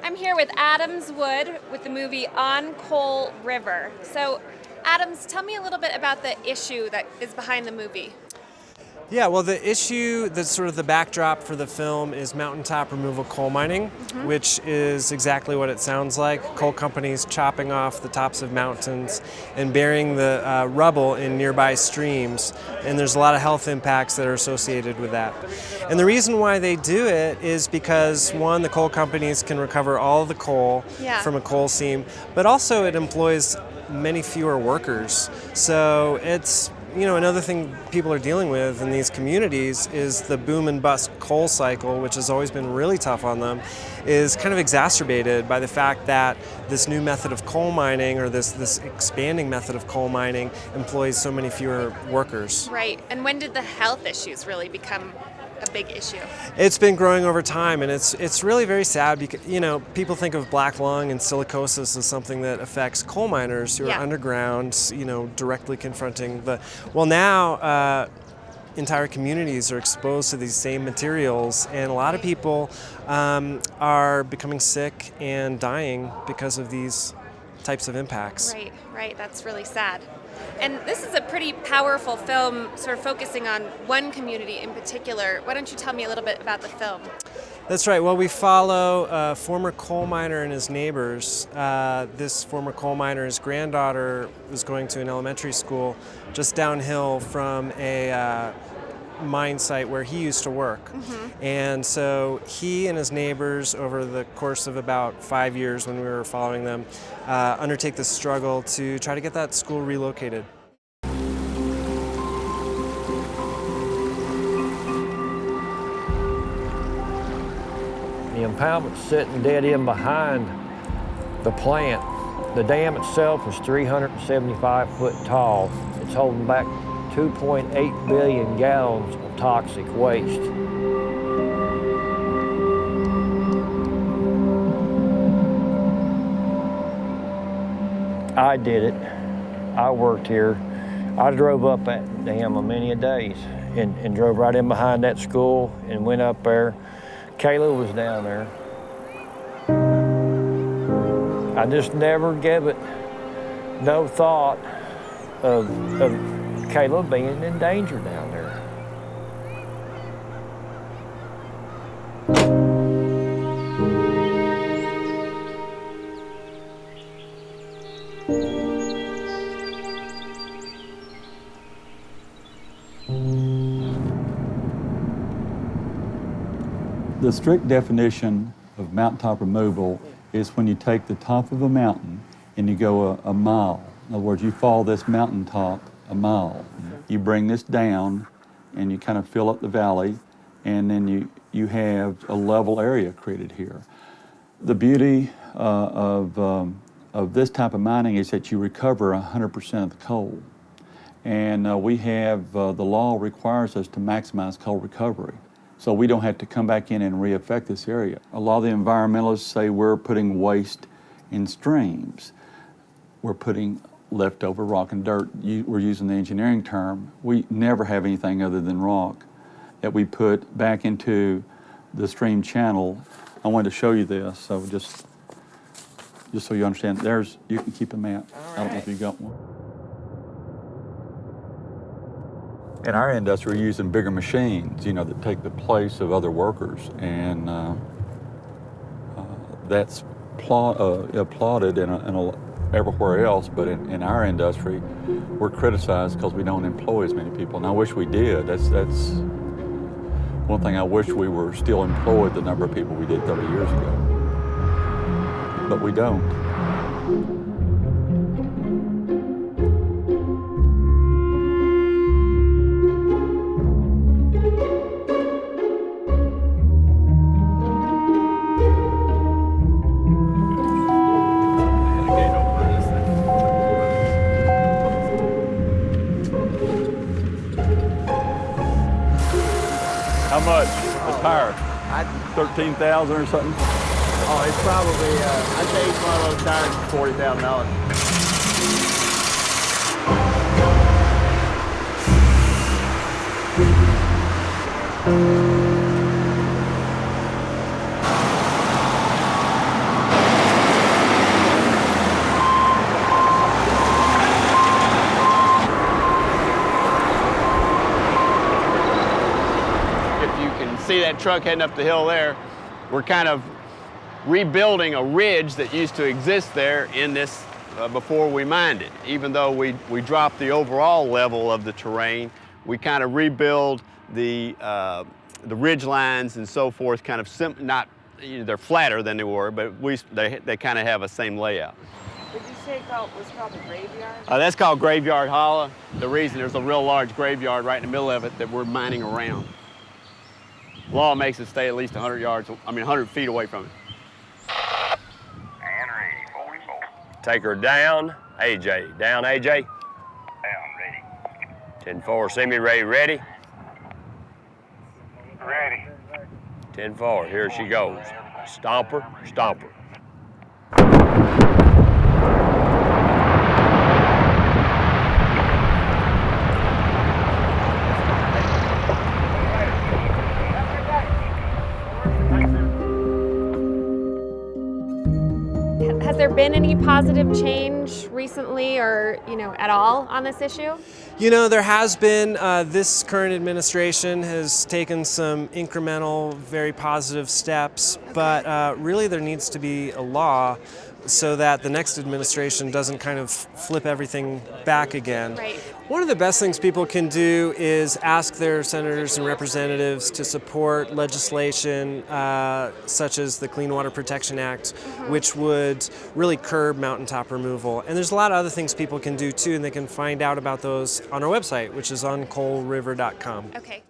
I'm here with AdamsWood with the movie On Coal River. So, Adams, tell me a little bit about the issue that is behind the movie. Yeah, well, the issue that's sort of the backdrop for the film is mountaintop removal coal mining, which is exactly what it sounds like. Coal companies chopping off the tops of mountains and burying the rubble in nearby streams. And there's a lot of health impacts that are associated with that. And the reason why they do it is because, one, the coal companies can recover all of the coal from a coal seam, but also it employs many fewer workers. So it's another thing people are dealing with in these communities is the boom and bust coal cycle, which has always been really tough on them, is kind of exacerbated by the fact that this new method of coal mining, or this expanding method of coal mining, employs so many fewer workers. Right. And when did the health issues really become a big issue? It's been growing over time, and it's really very sad because, people think of black lung and silicosis as something that affects coal miners who are underground, directly confronting now entire communities are exposed to these same materials, and a lot of people are becoming sick and dying because of these types of impacts. Right, that's really sad. And this is a pretty powerful film, sort of focusing on one community in particular. Why don't you tell me a little bit about the film? That's right. Well, we follow a former coal miner and his neighbors. This former coal miner's granddaughter was going to an elementary school just downhill from a mine site where he used to work. And so he and his neighbors, over the course of about 5 years when we were following them, undertake this struggle to try to get that school relocated. The impoundment's sitting dead in behind the plant. The dam itself is 375 foot tall. It's holding back 2.8 billion gallons of toxic waste. I did it. I worked here. I drove up that dam a many a days and drove right in behind that school and went up there. Kayla was down there. I just never gave it no thought of Kayla being in danger down there. The strict definition of mountaintop removal is when you take the top of a mountain and you go a mile. In other words, you follow this mountaintop a mile. You bring this down and you kind of fill up the valley, and then you have a level area created here. The beauty of this type of mining is that you recover 100% of the coal. And we have, the law requires us to maximize coal recovery. So we don't have to come back in and re-affect this area. A lot of the environmentalists say we're putting waste in streams. We're putting leftover rock and dirt. We're using the engineering term. We never have anything other than rock that we put back into the stream channel. I wanted to show you this, so just so you understand. You can keep a map. All right. I don't know if you got one. In our industry, we're using bigger machines, that take the place of other workers, and that's applauded everywhere else. But in our industry, we're criticized because we don't employ as many people. And I wish we did. That's one thing I wish we were still employed the number of people we did 30 years ago. But we don't. How much? The tire? 13,000 or something? Oh, it's probably, I'd say each one of those tires $40,000. see that truck heading up the hill there. We're kind of rebuilding a ridge that used to exist there in this before we mined it. Even though we dropped the overall level of the terrain, we kind of rebuild the ridge lines and so forth, kind of not, they're flatter than they were, but they kind of have a same layout. Did you say it was called the graveyard? That's called Graveyard Hollow. The reason there's a real large graveyard right in the middle of it that we're mining around. Law makes us stay at least 100 feet away from it. And ready, 44. Take her down, AJ. Down, AJ. Down, ready. 10-4, see me ready, ready? Ready. 10-4, here she goes. Stomp her, stomp her. Has there been any positive change recently or, at all on this issue? There has been. This current administration has taken some incremental, very positive steps, but really there needs to be a law so that the next administration doesn't kind of flip everything back again. Right. One of the best things people can do is ask their senators and representatives to support legislation such as the Clean Water Protection Act, which would really curb mountaintop removal. And there's a lot of other things people can do too, and they can find out about those on our website, which is on CoalRiver.com. Okay.